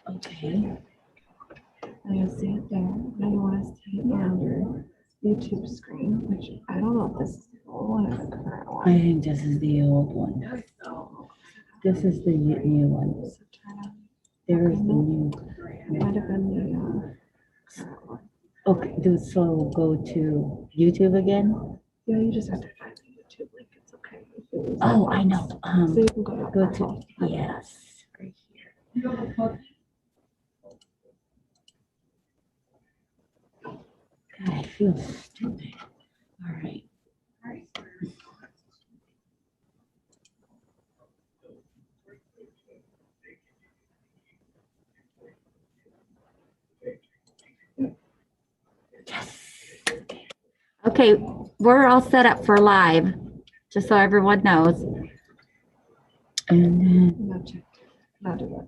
Okay. And you'll see it there. Now you want to see it on your YouTube screen, which I don't know if this is the old one or the current I one. think this is the old one. This is the new one. So turn on. There is the new. It might have been the current one. Okay, so go to YouTube again. Yeah, you just have to find the YouTube link. It's okay. If you lose Oh, it. I know. So you can go to Go to, yes, right here. God, I feel stupid. All right. Okay, we're all set up for live, just so everyone knows. And then, Now check. Now do what?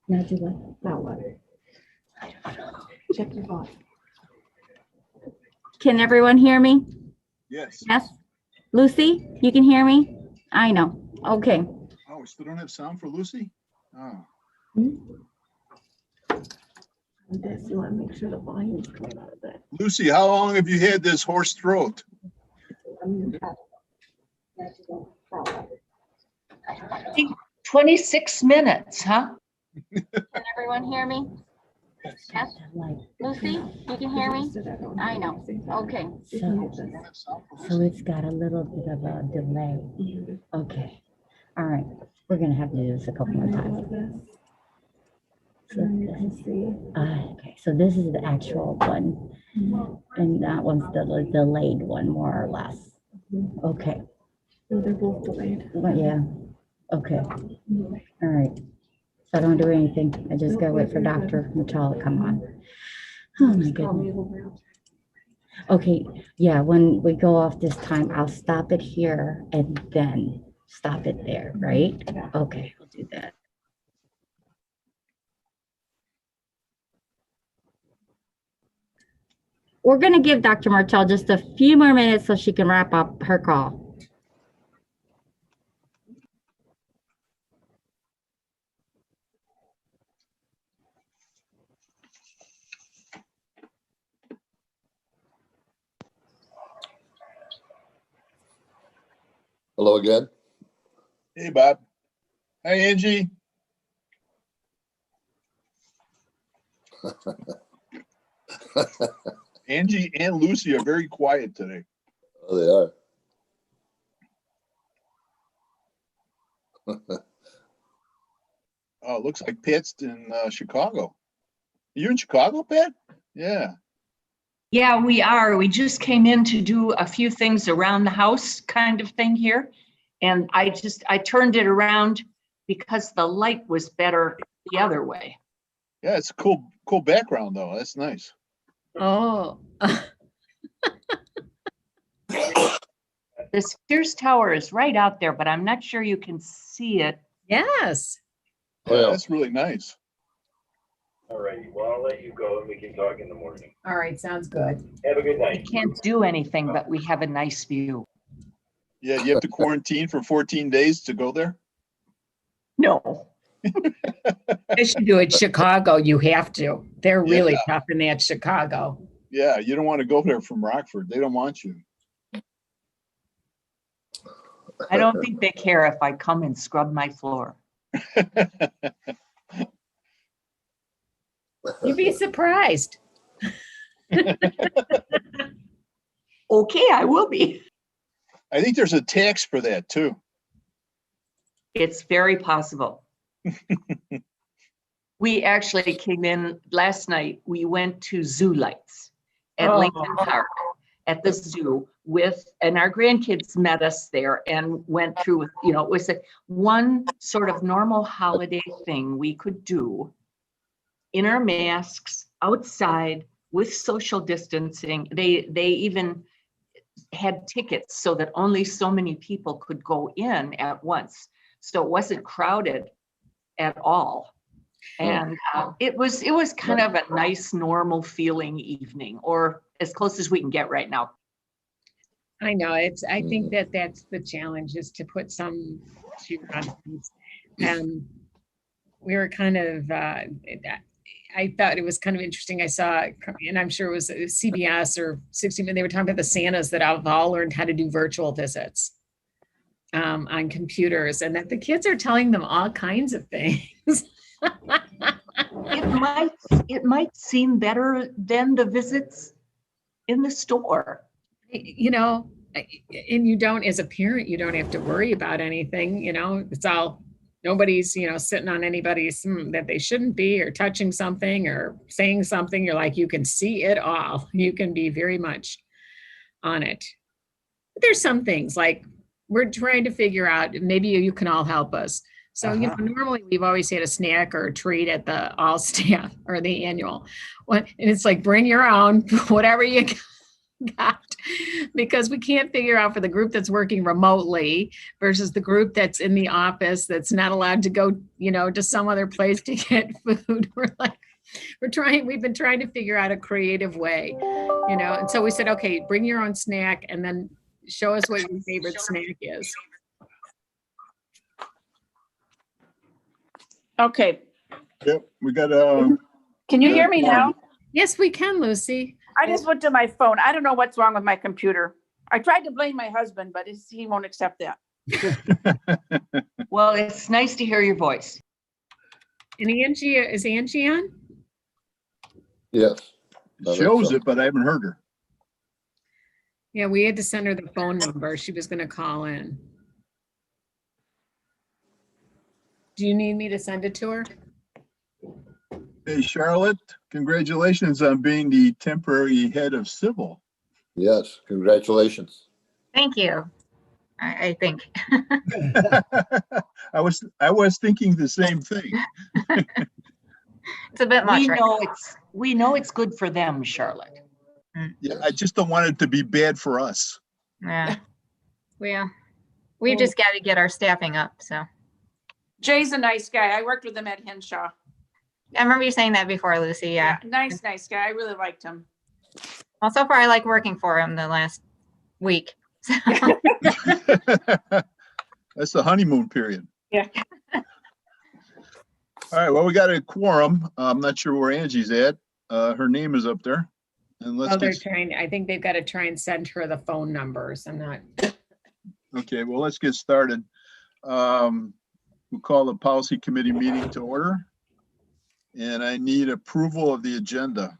now do what? Now what? I don't know. Check your volume. Can everyone hear me? Yes. Yes? Lucy, you can hear me? I know. Okay. Oh, we still don't have sound for Lucy? Oh, And this, you want to make sure the volume's coming out of that. Lucy, how long have you had this hoarse throat? 26 minutes, huh? Can everyone hear me? Yes? Lucy, you can hear me? I know. Okay. So it's got a little bit of a delay. Okay. All right. We're gonna have to do this a couple more times. So this is, okay, so this is the actual one, and that one's the delayed one, more or less. Okay. They're both delayed. But yeah. Okay. All right. So I don't do anything. I just gotta wait for Dr. Mitchell to come on. Oh my goodness. Okay, yeah, when we go off this time, I'll stop it here and then stop it there, right? Okay, we'll do that. We're gonna give Dr. Martell just a few more minutes so she can wrap up her call. Hello again. Hey, Bob. Hey, Angie. Angie and Lucy are very quiet today. Oh, they are. Oh, it looks like Pat's in Chicago. You in Chicago, Pat? Yeah. Yeah, we are. We just came in to do a few things around the house kind of thing here. And I turned it around because the light was better the other way. Yeah, it's a cool background though. That's nice. Oh, The Sears Tower is right out there, but I'm not sure you can see it. yes. Oh, Yeah, yeah. that's really nice. All right, well, I'll let you go and we can talk in the morning. All right, sounds good. Have a good We night. can't do anything, but we have a nice view. Yeah, you have to quarantine for 14 days to go there? No, They should do it Chicago. You have to. They're really Yeah. tough in that Chicago. Yeah, you don't want to go there from Rockford. They don't want you. I don't think they care if I come and scrub my floor. You'd be surprised. Okay, I will be. I think there's a tax for that too. It's very possible. We actually came in last night. We went to Zoo Lights at Oh. Lincoln Park at the zoo and our grandkids met us there and went through, it was one sort of normal holiday thing we could do in our masks outside with social distancing. They even had tickets so that only so many people could go in at once. So it wasn't crowded at all. And it was kind of a nice, normal feeling evening, or as close as we can get right now. I know I think that's the challenge, is to put some cheer on things. we were kind of, I thought it was kind of interesting. I saw, and I'm sure it was CBS or 60, they were talking about the Santas that have all learned how to do virtual visits on computers, and that the kids are telling them all kinds of things. It might seem better than the visits in the store. You know, and you don't, as a parent, you don't have to worry about anything, you know, it's all, nobody's, you know, sitting on anybody's that they shouldn't be, or touching something or saying something. You're like, you can see it all. You can be very much on it. But there's some things like we're trying to figure out, maybe you can all help us. So, you know, normally we've always had a snack or a treat at the all staff or the annual one. And it's like, bring your own, whatever you got, because we can't figure out for the group that's working remotely versus the group that's in the office that's not allowed to go, you know, to some other place to get food. We've been trying to figure out a creative way, you know, and so we said, okay, bring your own snack and then show us what your favorite snack is. Okay, Yep, we got, can you hear me now? Yes, we can, Lucy. I just went to my phone. I don't know what's wrong with my computer. I tried to blame my husband, but he won't accept that. Well, it's nice to hear your voice. And Angie, is Angie on? Yes. I think shows so. it, but I haven't heard her. Yeah, we had to send her the phone number. She was going to call in. Do you need me to send it to her? Hey, Charlotte, congratulations on being the temporary head of civil. Yes, congratulations. Thank you. I think. I was thinking the same thing. It's a bit much, right? We know it's good for them, Charlotte. Yeah, I just don't want it to be bad for us. Yeah. We've just got to get our staffing up, so. Jay's a nice guy. I worked with him at Henshaw. I remember you saying that before, Lucy, yeah. Nice guy. I really liked him. Well, so far I like working for him the last week. That's the honeymoon period. Yeah. All right, well, we got a quorum. I'm not sure where Angie's at. Her name is up there. And let's Oh, they're get, trying, I think they've got to try and send her the phone numbers. I'm not. okay, well, let's get started. We'll call the policy committee meeting to order. And I need approval of the agenda.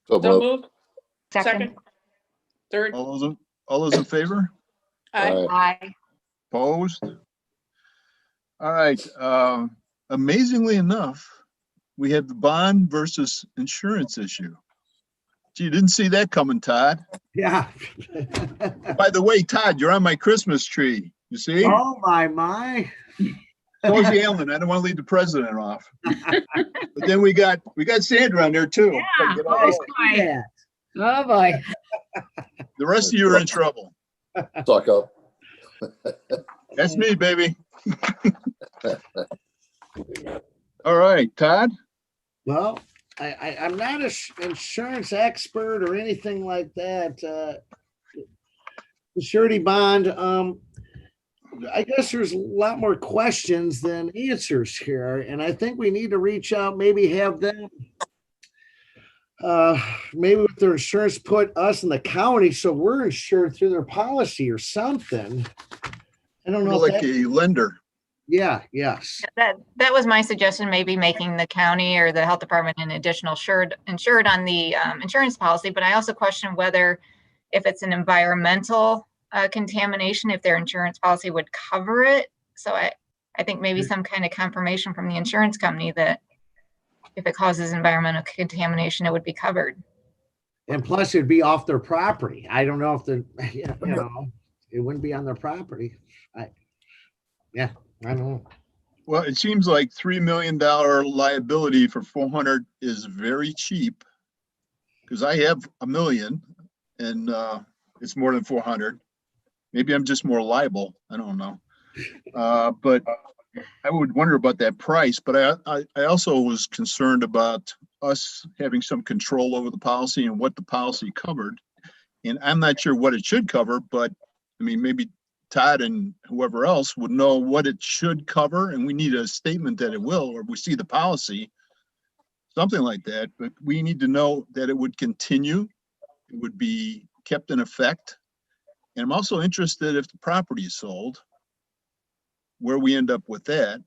So So moved. moved. Second. Third. All those in favor? Aye. Aye. Opposed? All right, amazingly enough, we have the bond versus insurance issue. Gee, you didn't see that coming, Todd. Yeah. By the way, Todd, you're on my Christmas tree. You see? Oh, my. So is Alan. I don't want to lead the president off. But then we got Sandra on there too. Yeah. Get Oh, all- boy. Yeah. Oh, boy. The rest of you are in trouble. Suck up. That's me, baby. All right, Todd. Well, I'm not an insurance expert or anything like that. The surety bond, I guess there's a lot more questions than answers here. And I think we need to reach out, maybe have them, maybe with their insurance, put us in the county so we're insured through their policy or something. I don't know. if Like that- a lender. Yeah, yes. That was my suggestion, maybe making the county or the health department an additional insured on the insurance policy. But I also question whether if it's an environmental contamination, if their insurance policy would cover it. So I think maybe some kind of confirmation from the insurance company that if it causes environmental contamination, it would be covered. And plus it'd be off their property. I don't know if it wouldn't be on their property. I don't know. Well, it seems like $3 million liability for 400 is very cheap. Because I have $1 million and it's more than 400. Maybe I'm just more liable. I don't know. But I would wonder about that price. But I also was concerned about us having some control over the policy and what the policy covered. And I'm not sure what it should cover, but I mean, maybe Todd and whoever else would know what it should cover, and we need a statement that it will, or we see the policy, something like that, but we need to know that it would continue, it would be kept in effect. And I'm also interested if the property is sold, where we end up with that,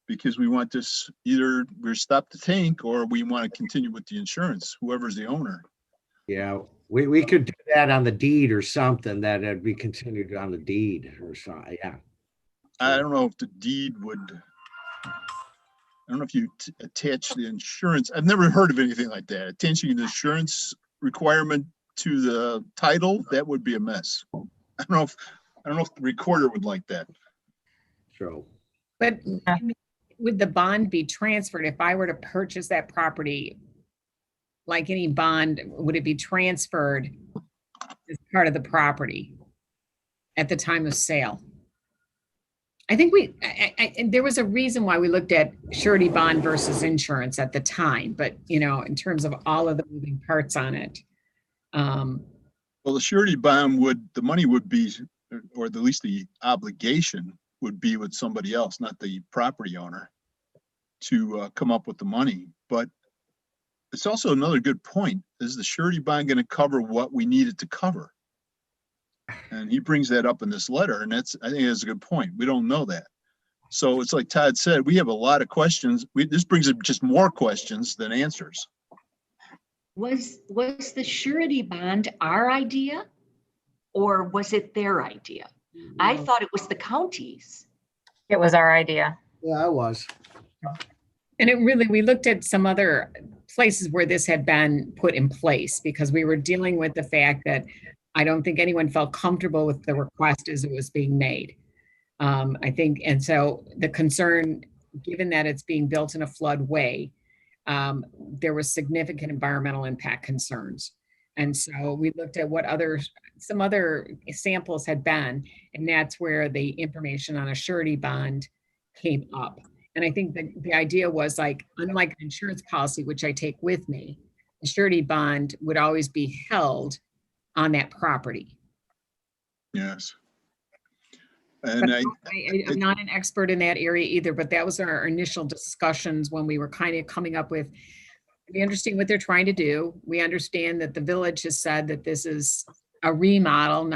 because we want this, either we stop the tank or we want to continue with the insurance, whoever's the owner. Yeah, we could do that on the deed or something, that it'd be continued on the deed or something, yeah. I don't know if the deed would, I don't know if you attach the insurance. I've never heard of anything like that. Attaching the insurance requirement to the title, that would be a mess. I don't know if the recorder would like that. True. But would the bond be transferred if I were to purchase that property? Like any bond, would it be transferred as part of the property at the time of sale? I think there was a reason why we looked at surety bond versus insurance at the time, but in terms of all of the moving parts on it. Well, the surety bond the money would be, or at least the obligation would be with somebody else, not the property owner, to come up with the money. But it's also another good point. Is the surety bond going to cover what we need it to cover? And he brings that up in this letter, and I think that's a good point. We don't know that. So it's like Todd said, we have a lot of questions. This brings up just more questions than answers. Was the surety bond our idea, or was it their idea? I thought it was the county's. It was our idea. Yeah, I was. And we looked at some other places where this had been put in place, because we were dealing with the fact that I don't think anyone felt comfortable with the request as it was being made. I think, and so the concern, given that it's being built in a floodway, there was significant environmental impact concerns. And so we looked at what some other samples had been, and that's where the information on a surety bond came up. And I think that the idea was, like, unlike an insurance policy, which I take with me, the surety bond would always be held on that property. Yes. And I'm not an expert in that area either, but that was our initial discussions when we were kind of coming up with, we understand what they're trying to do. We understand that the village has said that this is a remodel,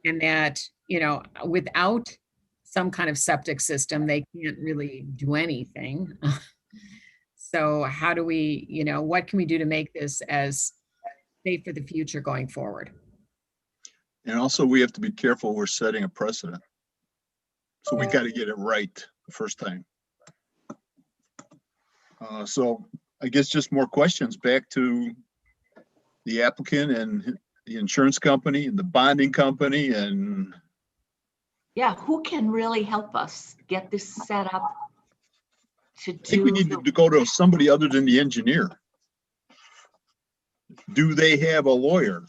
and that, without some kind of septic system, they can't really do anything. So how do we, what can we do to make this as safe for the future going forward? And also, we have to be careful. We're setting a precedent. So we got to get it right the first time. So I guess just more questions back to the applicant and the insurance company and the bonding company. And Yeah, who can really help us get this set up to I think we do? need to go to somebody other than the engineer. Do they have a lawyer?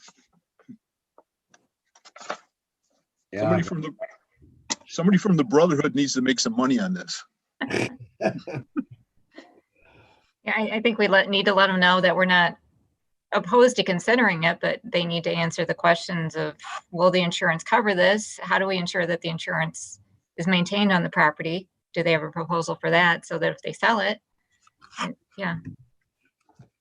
Yeah. Somebody from the Brotherhood needs to make some money on this. Yeah, I think we need to let them know that we're not opposed to considering it, but they need to answer the questions of, will the insurance cover this? How do we ensure that the insurance is maintained on the property? Do they have a proposal for that, so that if they sell it? Yeah.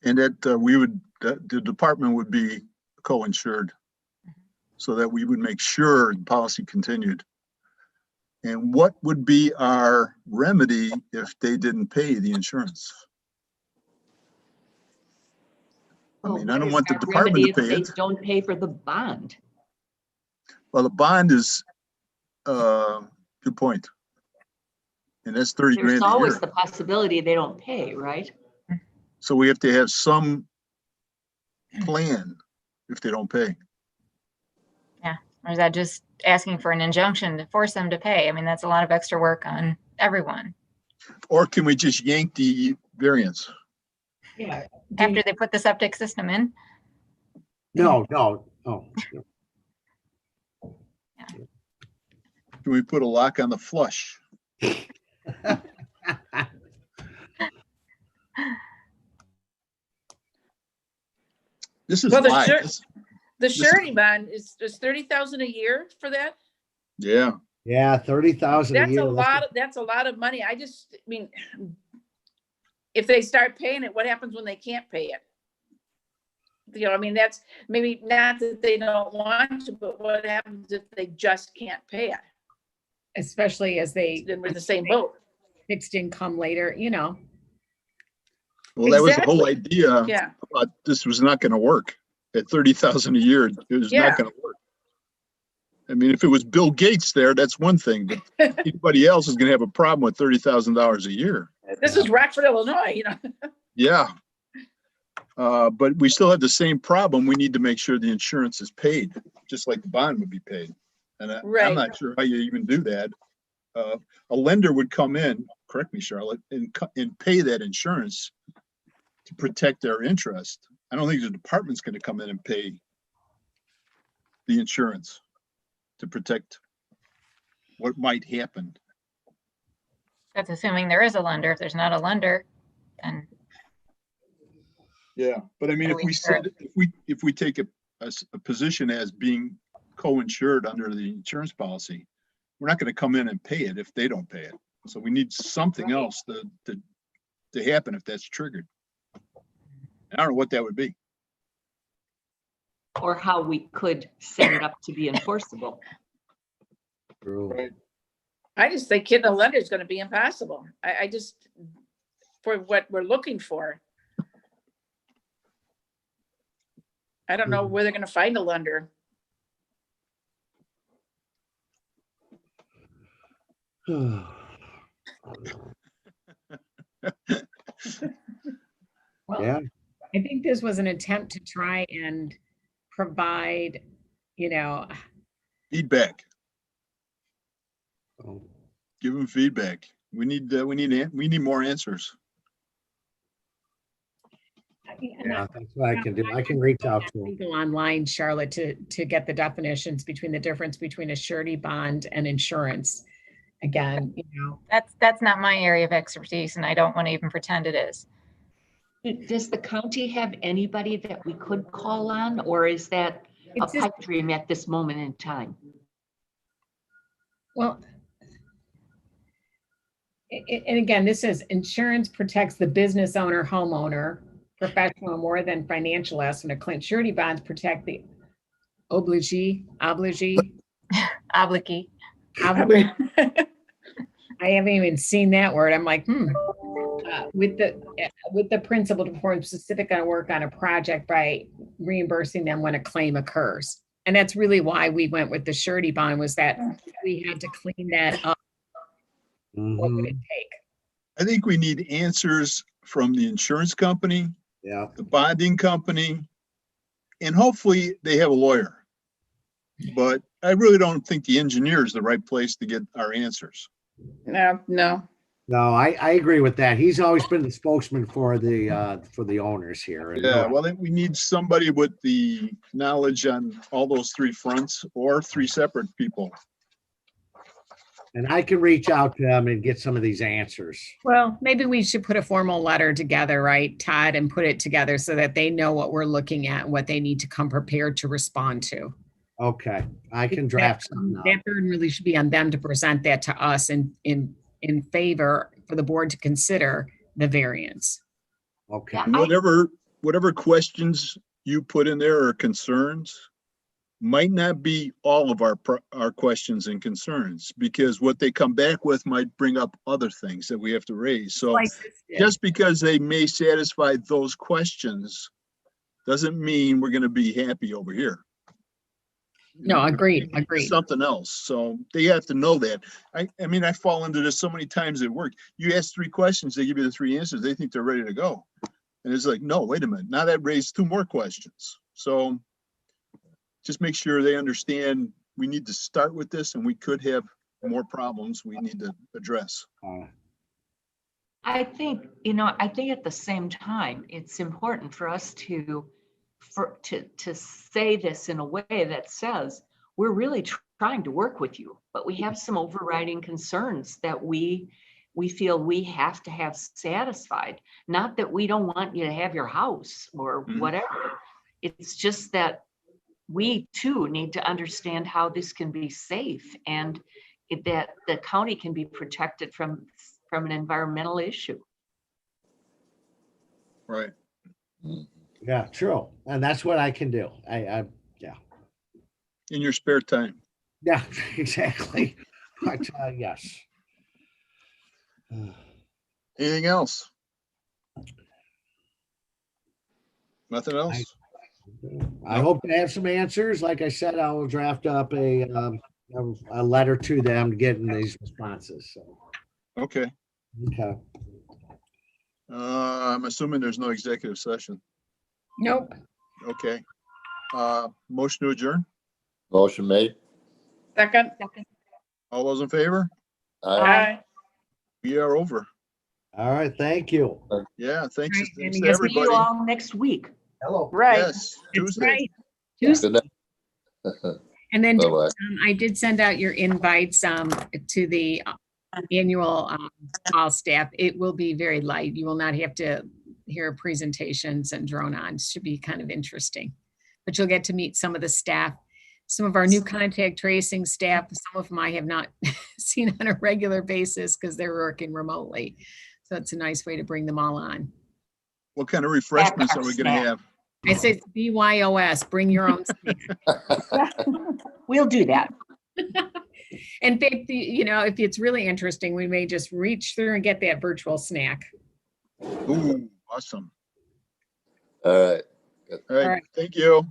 And that the department would be co-insured, so that we would make sure the policy continued. And what would be our remedy if they didn't pay the insurance? I mean, I don't want the department to pay it. They don't pay for the bond. Well, the bond is, good point. And that's 30 There's grand a always year. the possibility they don't pay, right? So we have to have some plan if they don't pay. Or is that just asking for an injunction to force them to pay? I mean, that's a lot of extra work on everyone. Or can we just yank the variance? Yeah. After they put the septic system in? No. Oh, Can we put a lock on the flush? This is Well, the live. sur- The surety bond is 30,000 a year for that? Yeah, Yeah, 30,000 a That's year. a lot, that's a lot of money. I mean, if they start paying it, what happens when they can't pay it? You know, I mean, that's maybe not that they don't want to, but what happens if they just can't pay it? Especially as they Then we're in the same boat. fixed income later, you know. well, that was the whole Exactly. idea. Yeah, But this was not gonna work. At 30,000 a year, it was Yeah. not gonna work. I mean, if it was Bill Gates there, that's one thing, but anybody else is gonna have a problem with $30,000 a year. this is Rockford, Illinois, you know. Yeah. But we still have the same problem. We need to make sure the insurance is paid, just like the bond would be paid. And I'm Right. not sure how you even do that. A lender would come in, correct me, Charlotte, and pay that insurance to protect their interest. I don't think the department's gonna come in and pay the insurance to protect what might happen. That's assuming there is a lender. If there's not a lender, then Yeah, but I mean, Are if we we sure? said, if we take a position as being co-insured under the insurance policy, we're not gonna come in and pay it if they don't pay it. So we need something Right. else to happen if that's triggered. I don't know what that would be. Or how we could set it up to be enforceable. True. I just think getting a lender is gonna be impossible. I just, for what we're looking for. I don't know where they're gonna find a lender. Well, Yeah. I think this was an attempt to try and provide, you know, Feedback, Oh, give them feedback. We need more answers. Yeah, that's what I can do. I can reach out to them. Go online, Charlotte, to get the definitions between the difference between a surety bond and insurance. Again, you know, that's not my area of expertise, and I don't want to even pretend it is. Does the county have anybody that we could call on, or is that a it's just, pipe dream at this moment in time? well, and again, this says insurance protects the business owner, homeowner, professional more than financial loss, and a claim. Surety bonds protect the obligee. Obligee. I haven't even seen that word. I'm like, with the principal to perform specific on work on a project by reimbursing them when a claim occurs. And that's really why we went with the surety bond, was that we had to clean that up. What would it Mhm. take? I think we need answers from the insurance company, Yeah. the bonding company, and hopefully they have a lawyer. But I really don't think the engineer is the right place to get our answers. No. No, I agree with that. He's always been the spokesman for the owners here. And Yeah, well, then we need somebody with the knowledge on all those three fronts or three separate people. And I can reach out to them and get some of these answers. Well, maybe we should put a formal letter together, right, Todd, and put it together so that they know what we're looking at and what they need to come prepared to respond to. Okay, I can draft something up. That burden really should be on them to present that to us in favor for the board to consider the variance. Okay, Yeah. Whatever questions you put in there or concerns might not be all of our questions and concerns, because what they come back with might bring up other things that we have to raise. So Like this did. just because they may satisfy those questions doesn't mean we're gonna be happy over here. No, agreed. Something else. So they have to know that. I mean, I fall into this so many times at work. You ask three questions, they give you the three answers. They think they're ready to go. And it's like, no, wait a minute. Now that raised two more questions. So just make sure they understand we need to start with this, and we could have more problems we need to address. I think at the same time, it's important for us to say this in a way that says, we're really trying to work with you, but we have some overriding concerns that we feel we have to have satisfied. Not that we don't want you to have your house or Mhm. whatever. It's just that we too need to understand how this can be safe and that the county can be protected from an environmental issue. Right. Yeah, true. And that's what I can do. In your spare time. Yeah, exactly. But, yes. Anything else? Nothing else? I hope to have some answers. Like I said, I will draft up a letter to them getting these responses. So, Okay. okay. I'm assuming there's no executive session. Nope. Okay. Motion to adjourn? Motion made. Second. All those in favor? Aye. Aye. We are over. All right. Thank you. Yeah, thanks, Right, thanks and to yes, See you everybody. all next week. Hello. Right. Yes, That's Tuesday. right. Tuesday. Good night. And then Bye-bye. I did send out your invites to the annual all staff. It will be very light. You will not have to hear presentations and drone on. It should be kind of interesting. But you'll get to meet some of the staff, some of our new contact tracing staff. Some of them I have not seen on a regular basis because they're working remotely. So it's a nice way to bring them all on. What kind of refreshments are we gonna snack. have? I say it's BYOS, bring your own snack. We'll do that. In fact, if it's really interesting, we may just reach through and get that virtual snack. Ooh, awesome. All right. All right, right. thank you.